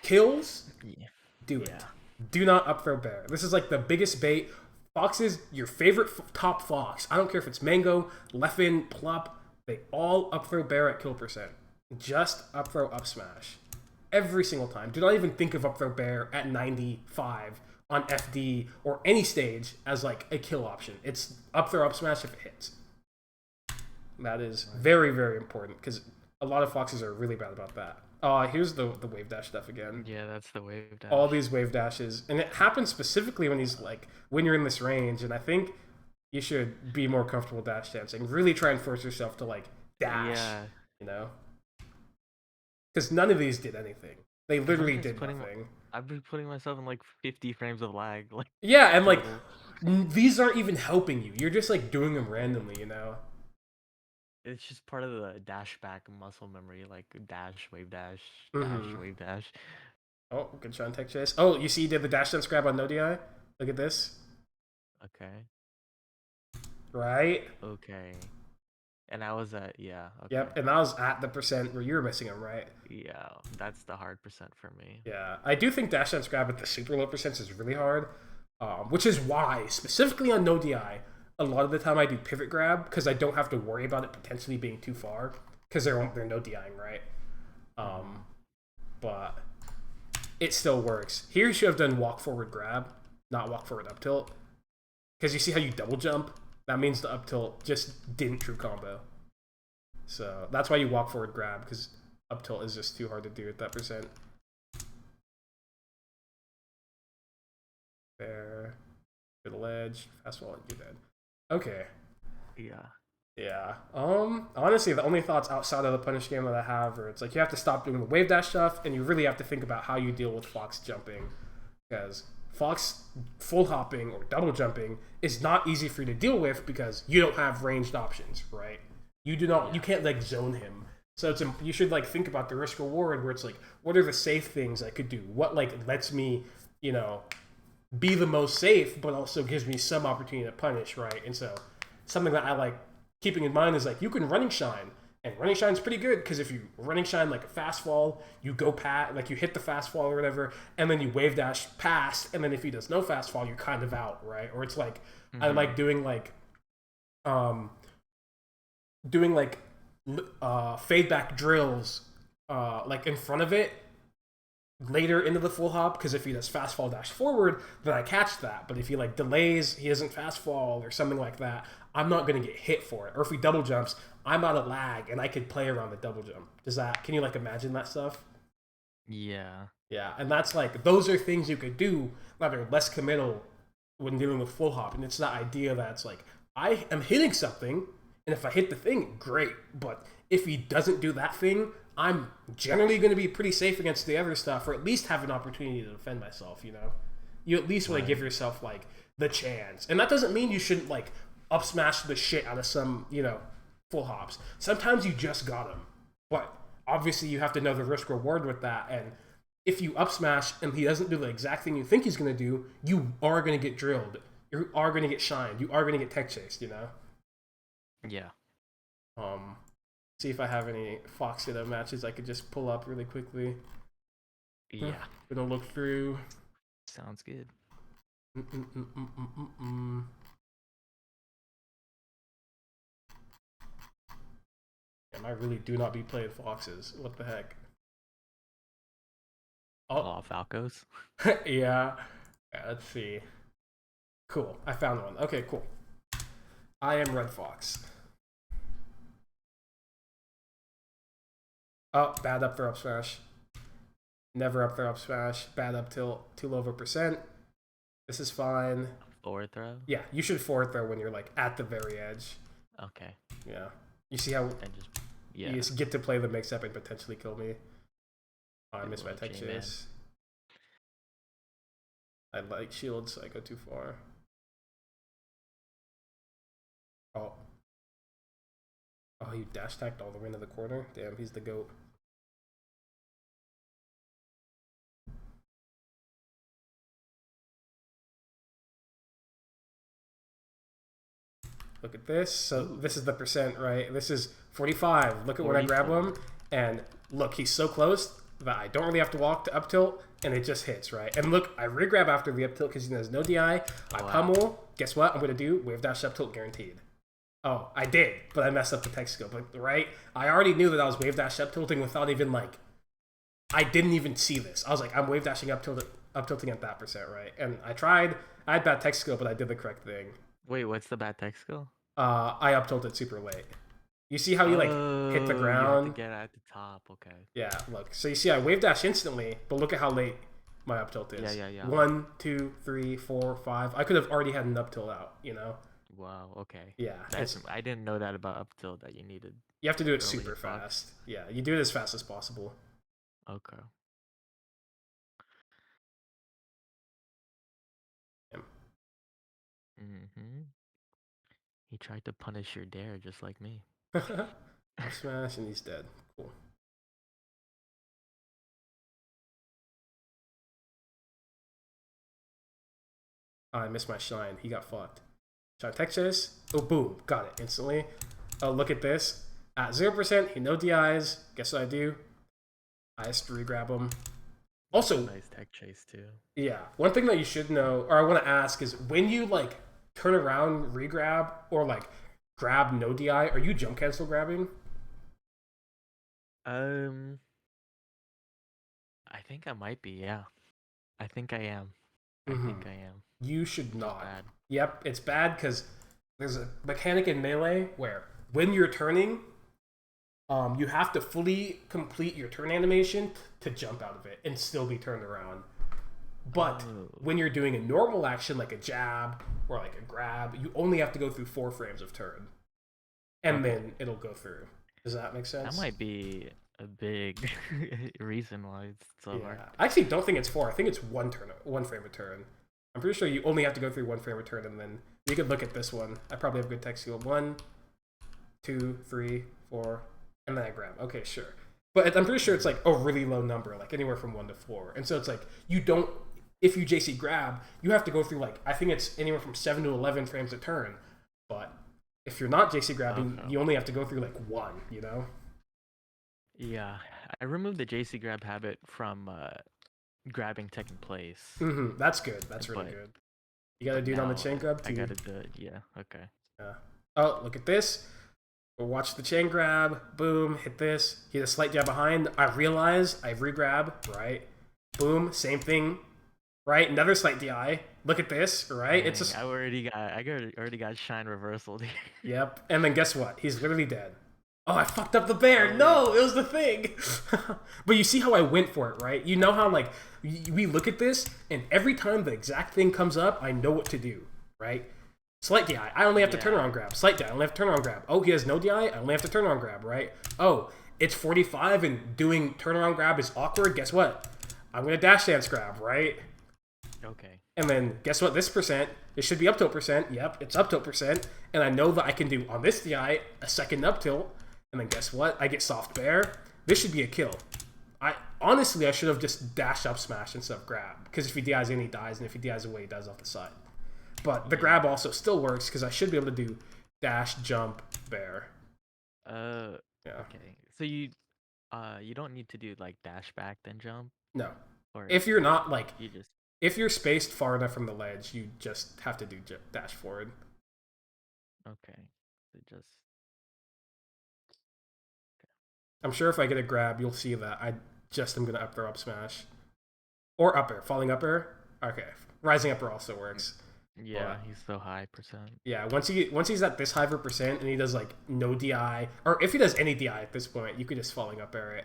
kills, Yeah. do it. Yeah. Do not up throw bear. This is like the biggest bait. Fox is your favorite top Fox. I don't care if it's Mango, Leffen, Plup. They all up throw bear at kill percent. Just up throw up smash. Every single time. Do not even think of up throw bear at 95 on FD or any stage as like a kill option. It's up throw up smash if it hits. That is very, very important because a lot of Foxes are really bad about that. Here's the wave dash stuff again. Yeah, that's the wave dash. All these wave dashes, and it happens specifically when he's like when you're in this range, and I think you should be more comfortable dash dancing. Really try and force yourself to like dash, you know, because none of these did anything. They literally did nothing. I've been putting myself in like 50 frames of lag. Like yeah, and like these aren't even helping you. You're just like doing them randomly, you know. It's just part of the dash back muscle memory, like dash, wave dash, dash, wave dash. Oh, good shot on tech chase. Oh, you see, you did the dash dance grab on no DI? Look at this. Okay. Right? Okay. And I was at, yeah. Okay. Yep, and that was at the percent where you were missing him, right? Yeah, that's the hard percent for me. Yeah, I do think dash dance grab at the super low percents is really hard, which is why, specifically on no DI, a lot of the time I do pivot grab because I don't have to worry about it potentially being too far because they're no DIing, right? But it still works. Here you should have done walk forward grab, not walk forward up tilt. Because you see how you double jump? That means the up tilt just didn't true combo. So that's why you walk forward grab, because up tilt is just too hard to do at that percent. There. To the ledge. Fast wall, you're dead. Okay. Yeah. Honestly, the only thoughts outside of the punish game that I have are it's like you have to stop doing the wave dash stuff, and you really have to think about how you deal with Fox jumping. Because Fox full hopping or double jumping is not easy for you to deal with because you don't have ranged options, right? You do not. You can't like zone him. So you should like think about the risk reward where it's like, what are the safe things I could do? What like lets me, you know, be the most safe, but also gives me some opportunity to punish, right? And so something that I like keeping in mind is like you can running shine. And running shine's pretty good because if you running shine like a fast fall, you go like you hit the fast fall or whatever, and then you wave dash past, and then if he does no fast fall, you're kind of out, right? Or it's like I like doing like fade back drills like in front of it later into the full hop because if he does fast fall dash forward, then I catch that. But if he like delays, he doesn't fast fall or something like that, I'm not gonna get hit for it. Or if he double jumps, I'm out of lag and I could play around the double jump. Can you like imagine that stuff? Yeah. Yeah, and that's like those are things you could do that are less committal when dealing with full hop. And it's that idea that it's like I am hitting something, and if I hit the thing, great. But if he doesn't do that thing, I'm generally going to be pretty safe against the other stuff, or at least have an opportunity to defend myself, you know? You at least want to give yourself, like, the chance. And that doesn't mean you shouldn't, like, up smash the shit out of some, you know, full hops. Sometimes you just got them. But obviously you have to know the risk reward with that. And if you up smash and he doesn't do the exact thing you think he's going to do, you are going to get drilled. You are going to get shined. You are going to get tech chased, you know? Yeah. See if I have any Fox Ditto matches I could just pull up really quickly. Yeah. Gonna look through. Sounds good. Damn, I really do not be playing Foxes. What the heck? Oh, Falcos. Yeah. Let's see. Cool. I found one. Okay, cool. I am Red Fox. Oh, bad up throw up smash. Never up throw up smash. Bad up tilt. Too low of a percent. This is fine. Forward throw? Yeah, you should forward throw when you're like at the very edge. Okay. Yeah. You see how you just get to play the mix up and potentially kill me. Oh, I Get a missed my little tech J-man. chase. I like shields, so I go too far. Oh. Oh, he dash tacked all the way into the corner? Damn, he's the GOAT. Look at this. So Ooh, this is the percent, right? This is 45. Look at when I grab him. 44. And look, he's so close that I don't really have to walk to up tilt, and it just hits, right? And look, I re-grab after the up tilt because he has no DI. I Wow. pummel. Guess what? I'm going to do wave dash up tilt guaranteed. Oh, I did, but I messed up the tech skill. But right, I already knew that I was wave dash up tilting without even like, I didn't even see this. I was like, I'm wave dashing up tilting at that percent, right? And I tried. I had bad tech skill, but I did the correct thing. Wait, what's the bad tech skill? I up tilted super late. You see how you like hit the Oh, you have to ground? get at the top. Okay. Yeah, look. So you see I wave dash instantly, but look at how late my up tilt is. Yeah. 1, 2, 3, 4, 5. I could have already had an up tilt out, you know? Wow. Okay. Yeah. I didn't know that about up tilt that you needed You have to do it early super as fuck. fast. Yeah, you do it as fast as possible. Okay. Mm-hmm. He tried to punish your dare just like me. Up smash and he's dead. Cool. Oh, I missed my shine. He got fucked. Shine tech chase. Oh, boom. Got it instantly. Oh, look at this. At 0%, he no DIs. Guess what I do? I just re-grab him. Also, Nice tech chase too. yeah, one thing that you should know, or I want to ask, is when you like turn around, re-grab, or like grab no DI, are you jump cancel grabbing? Um, I think I might be. Yeah, I think I am. I Mm-hmm. think I am. You should Which is not. bad. Yep, it's bad because there's a mechanic in Melee where when you're turning, you have to fully complete your turn animation to jump out of it and still be turned around. But Oh. when you're doing a normal action like a jab or like a grab, you only have to go through 4 frames of turn, and Okay. then it'll go through. Does that make sense? That might be a big reason why it's so Yeah, hard. I actually don't think it's 4. I think it's 1 frame of turn. I'm pretty sure you only have to go through 1 frame of turn, and then you could look at this one. I probably have good tech skill. 1, 2, 3, 4, and then I grab. Okay, sure. But I'm pretty sure it's like a really low number, like anywhere from 1 to 4. And so it's like you don't. If you JC grab, you have to go through like I think it's anywhere from 7 to 11 frames a turn. But if you're not JC grabbing, Okay. you only have to go through like 1. You know? Yeah, I removed the JC grab habit from grabbing tech in place, Mm-hmm. That's good. That's really but good. You gotta do it on the now chain grab I too. gotta do it. Yeah. Okay. Yeah. Oh, look at this. We'll watch the chain grab. Boom. Hit this. Get a slight jab behind. I realize I re-grab. Right. Boom. Same thing. Right. Another slight DI. Look at this. Right. Dang, It's just. already got shine reversal. Yep. And then guess what? He's literally dead. Oh, I fucked up the bear. Oh, No, it was the thing. But you see how I went for it, right? You know how like we look at this, and every time the exact thing comes up, I know what to do, right? Slight DI, I only have to turn around grab. Slight DI, I only have to turn around grab. Oh, he has no DI, I only have to turn around grab, right? Oh, it's 45 and doing turnaround grab is awkward. Guess what? I'm gonna dash dance grab, right? Okay. And then guess what? This percent, it should be up tilt percent. Yep, it's up tilt percent. And I know that I can do on this DI a second up tilt. And then guess what? I get soft bear. This should be a kill. I honestly I should have just dashed up smash instead of grab. Because if he DIs in, he dies, and if he DIs away, he dies off the side. But the grab also still works because I should be able to do dash, jump, bear. Yeah. Okay. So you don't need to do like dash back then jump, No. or If you're not like you just if you're spaced far enough from the ledge, you just have to do dash forward. okay. It just I'm sure if I get a grab, you'll see that I just am gonna up throw up smash. Or up air. Falling up air. Okay. Rising up air also works. yeah. But, He's so high percent. yeah, once he's at this high of a percent and he does like no DI, or if he does any DI at this point, you could just falling up air it.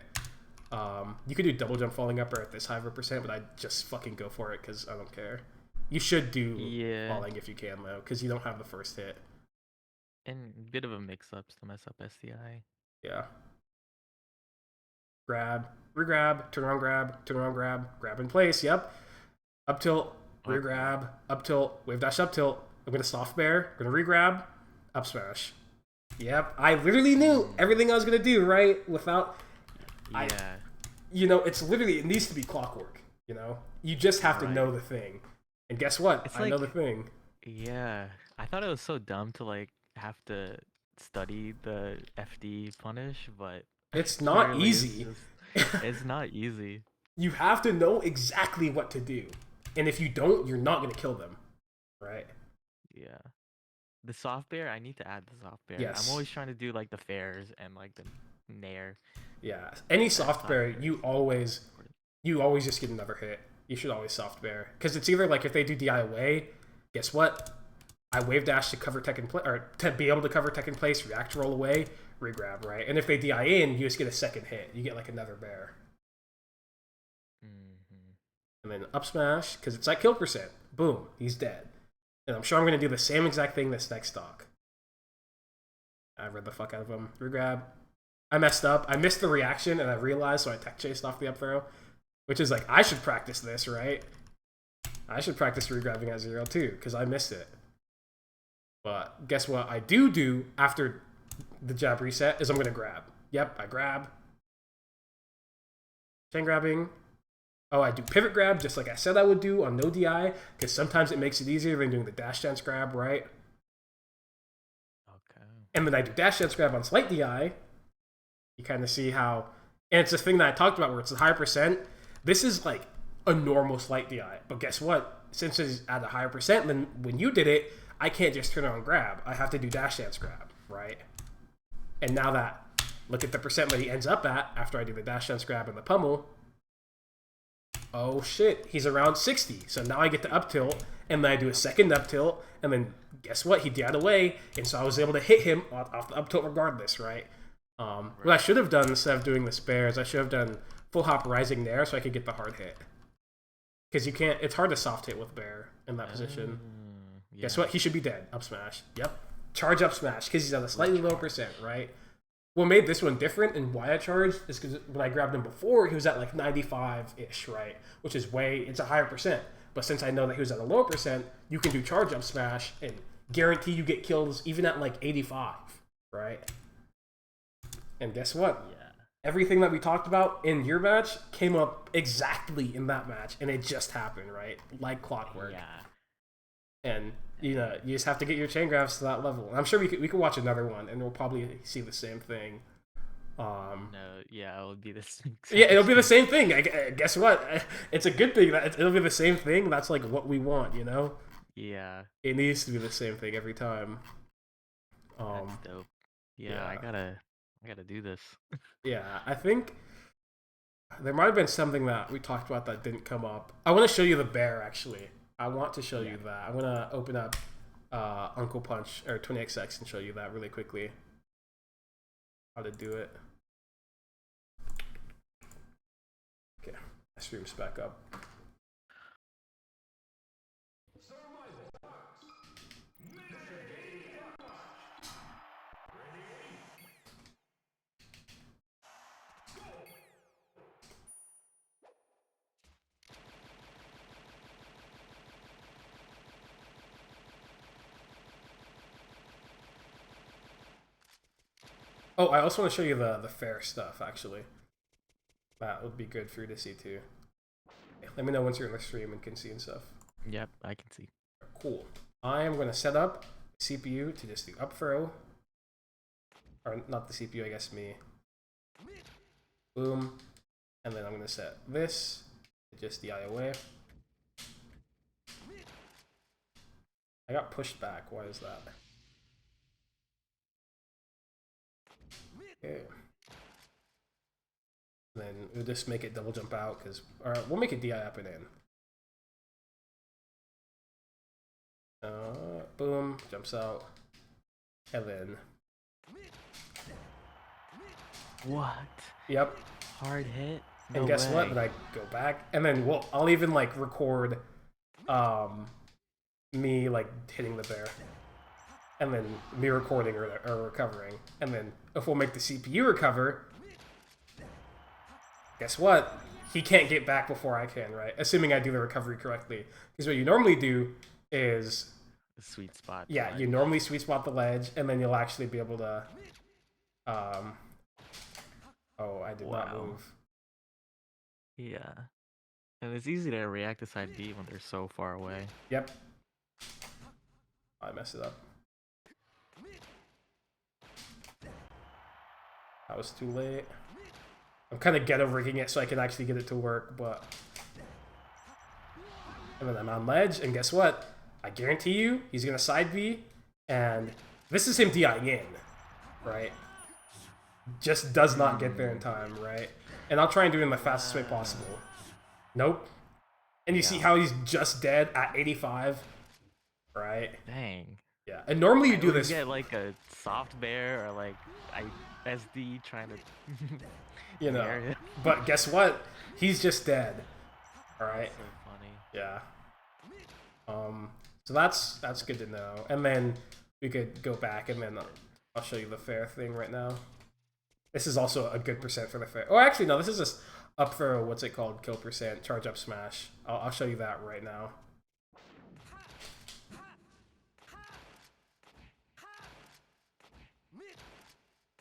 You could do double jump falling up air at this high of a percent, but I just fucking go for it because I don't care. You should do falling if you can though, because you don't have the first hit. And bit of a mix up to mess up SDI. Yeah. Grab. Regrab, turn around grab, grab in place, yep. Up tilt, rear Okay. grab, up tilt, wave dash up tilt. I'm gonna soft bear, gonna regrab, up smash. Yep, I literally knew everything I was gonna do, right? Without, I, Yeah. it's literally, it needs to be clockwork, You just have to know Right. the thing. And guess what? It's I know the like, thing. yeah. I thought it was so dumb to like have to study the FD punish, but It's not clearly easy. it's not easy. You have to know exactly what to do. And if you don't, you're not gonna kill them, right? Yeah. The soft bear, I need to add the soft bear. I'm Yes. always trying to do like the fairs and like the nair. Yeah. Any That soft soft bear, bear is important. you always just get another hit. You should always soft bear because it's either like if they do DI away, guess what? I wave dash to cover tech in place, or to be able to cover tech in place, react roll away, regrab, right? And if they DI in, you just get a second hit. You get like another bear. Mm-hmm. And then up smash, because it's like kill percent. Boom, he's dead. And I'm sure I'm going to do the same exact thing this next stock. I read the fuck out of him. Regrab. I messed up. I missed the reaction and I realized, so I tech chased off the up throw. Which is like, I should practice this, right? I should practice regrabbing at 0 too, because I missed it. But guess what I do after the jab reset is I'm going to grab. Yep, I grab. Chain grabbing. Oh, I do pivot grab just like I said I would do on no DI, because sometimes it makes it easier than doing the dash dance grab, right? Okay. And then I do dash dance grab on slight DI. You kind of see how, and it's a thing that I talked about where it's a higher percent. This is like a normal slight DI, but guess what? Since it's at a higher percent than when you did it, I can't just turn on grab. I have to do dash dance grab, right? And now that, look at the percent that he ends up at after I do the dash dance grab and the pummel. Oh shit, he's around 60. So now I get to up tilt, and then I do a second up tilt, and then guess what? He DI'd away, and so I was able to hit him off the up tilt regardless, right? What I should have done instead of doing the spares, I should have done full hop rising there so I could get the hard hit. Because you can't, it's hard to soft hit with bear in that position. Yeah. Guess what? He should be dead. Up smash. Yep. Charge up smash because he's at a slightly lower percent, right? What made this one different and why I charged is because when I grabbed him before, he was at like 95-ish, right? Which is it's a higher percent. But since I know that he was at a lower percent, you can do charge up smash and guarantee you get kills even at like 85, right? And guess what? Yeah. Everything that we talked about in your match came up exactly in that match, and it just happened, right? Like clockwork. Yeah. And you just have to get your chain grabs to that level. And I'm sure we could watch another one, and we'll probably see the same thing. No, yeah, it would be the same. Yeah, it'll be the same thing. Guess what? It's a good thing that it'll be the same thing. That's like what we want, Yeah. It needs to be the same thing every time. That's dope. Yeah, I gotta do this. Yeah, I think there might have been something that we talked about that didn't come up. I want to show you the bear, actually. I want to show you that. I'm going to open up Uncle Punch, or 20XX, and show you that really quickly. How to do it. Okay, my stream's back up. Oh, I also want to show you the fair stuff, actually. That would be good for you to see, too. Let me know once you're in the stream and can see and stuff. Yep, I can see. Cool. I am going to set up CPU to just do up throw. Or not the CPU, I guess me. Boom. And then I'm going to set this to just DI away. I got pushed back. Why is that? Okay. And then we'll just make it double jump out because, or we'll make it DI up and in. Boom, jumps out, and then. What? Yep. Hard hit? No And guess way. what? Then I go back, and then I'll even like record, me like hitting the bear, and then me recording or recovering, and then if we'll make the CPU recover, guess what? He can't get back before I can, right? Assuming I do the recovery correctly. Because what you normally do is, The sweet spot. yeah, you normally sweet spot the ledge, and then you'll actually be able to. Oh, I did not move. Yeah. And it's easy to react to side B when they're so far away. Yep. I messed it up. That was too late. I'm kind of ghetto rigging it so I can actually get it to work, but... And then I'm on ledge, and guess what? I guarantee you, he's going to side B, and this is him DIing in, right? Just does not get there in time, right? And I'll try and do it in the fastest way possible. Nope. And you see how he's just dead at 85, right? Dang. Yeah, and normally you do this... get like a soft bear or like SD trying to... you know, but guess what? He's just dead. All right. So funny. Yeah. So that's good to know. And then we could go back and then I'll show you the fair thing right now. This is also a good percent for the fair. Oh, actually no, this is just up for what's it called? Kill percent, charge up smash. I'll show you that right now.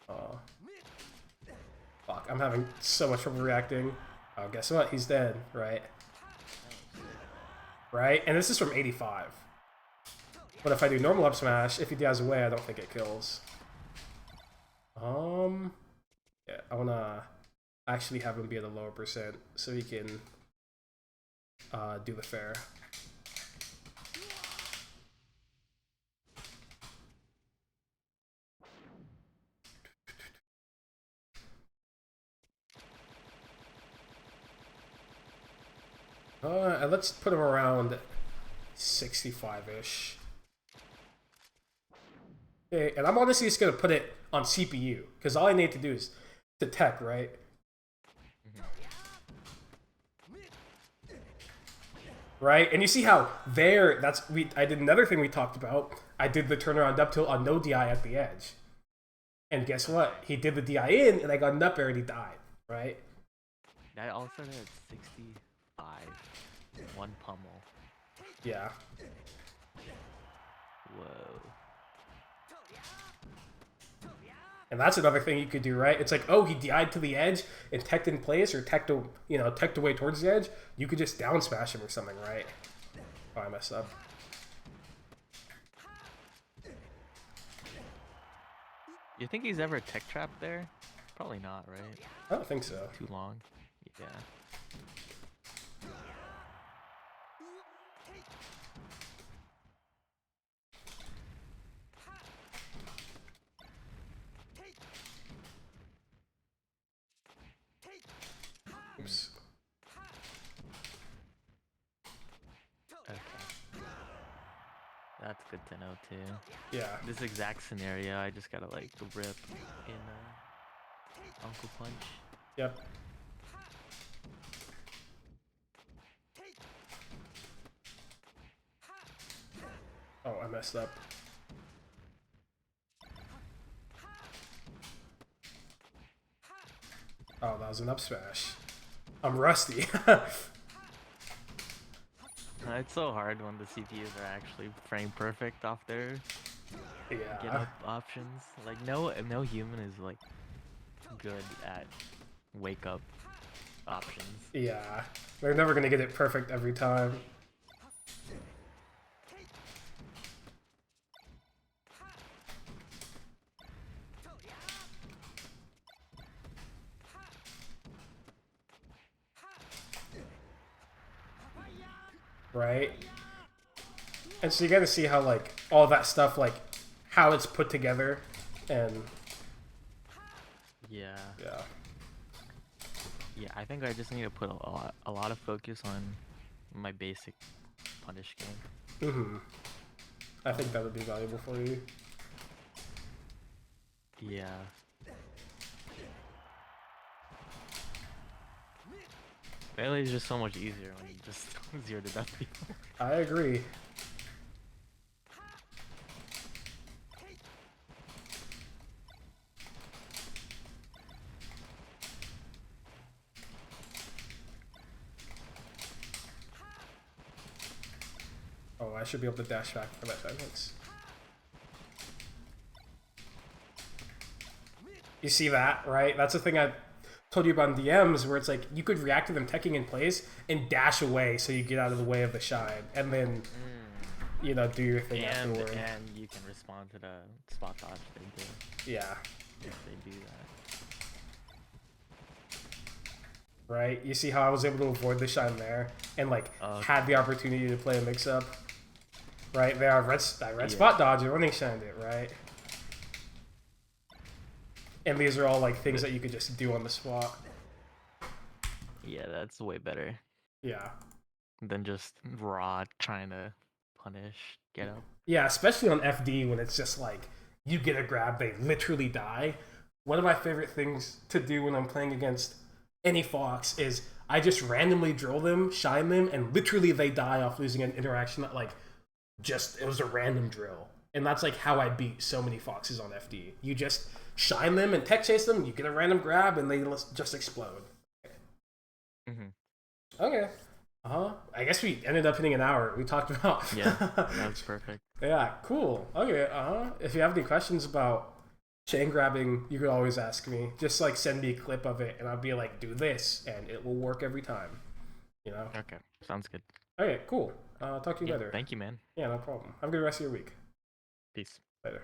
Oh. Fuck, I'm having so much trouble reacting. Oh, guess what? He's dead, right? Right? And this is from 85. But if I do normal up smash, if he dies away, I don't think it kills. Yeah, I wanna actually have him be at a lower percent so he can do the fair. And let's put him around 65-ish. Okay, and I'm honestly just gonna put it on CPU because all I need to do is detect, right? Right, and you see how there I did another thing we talked about. I did the turnaround up tilt on no DI at the edge, and guess what? He did the DI in, and I got an up air and he died. Right? I also had 65. One pummel. Yeah. Whoa. And that's another thing you could do, right? It's like, oh, he DI'd to the edge and teched in place or teched away towards the edge. You could just down smash him or something, right? Oh, I messed up. You think he's ever tech trapped there? Probably not, right? I don't think so. Too long. Yeah. Oops. Okay. That's good to know too. Yeah. This exact scenario, I just gotta like rip in Uncle Punch. Yep. Oh, I messed up. Oh, that was an up smash. I'm rusty. It's so hard when the CPUs are actually frame perfect off their get up options. Like no human is like good at wake up options. Yeah, they're never gonna get it perfect every time. Right? And so you gotta see how, like, all that stuff, like, how it's put together, and... Yeah. Yeah. Yeah, I think I just need to put a lot of focus on my basic punish game. Mm-hmm. I think that would be valuable for you. Yeah. Melee is just so much easier when you just 0 to death people. I agree. I should be able to dash back for that time. Thanks. You see that, right? That's the thing I told you about in DMs, where it's like you could react to them teching in place and dash away so you get out of the way of the shine, and then do your thing afterward. And you can respond to the spot dodge they do. Yeah. If they do that. Right? You see how I was able to avoid the shine there and had the opportunity to play a mix up. Right? There, red spot dodge and running shined it, right? And these are all like things that you could just do on the spot. Yeah, that's way better. Yeah. Than just raw trying to punish, get up. Yeah, especially on FD when it's just like you get a grab, they literally die. One of my favorite things to do when I'm playing against any Fox is I just randomly drill them, shine them, and literally they die off losing an interaction that it was a random drill. And that's like how I beat so many Foxes on FD. You just shine them and tech chase them, you get a random grab, and they just explode. Okay. I guess we ended up hitting an hour. We talked about... Yeah, that's perfect. Yeah, cool. Okay, if you have any questions about chain grabbing, you could always ask me. Just send me a clip of it, and I'll be like, do this, and it will work every time. Okay, sounds good. Okay, cool. Talk to you later. Thank you, man. Yeah, no problem. Have a good rest of your week. Peace. Later.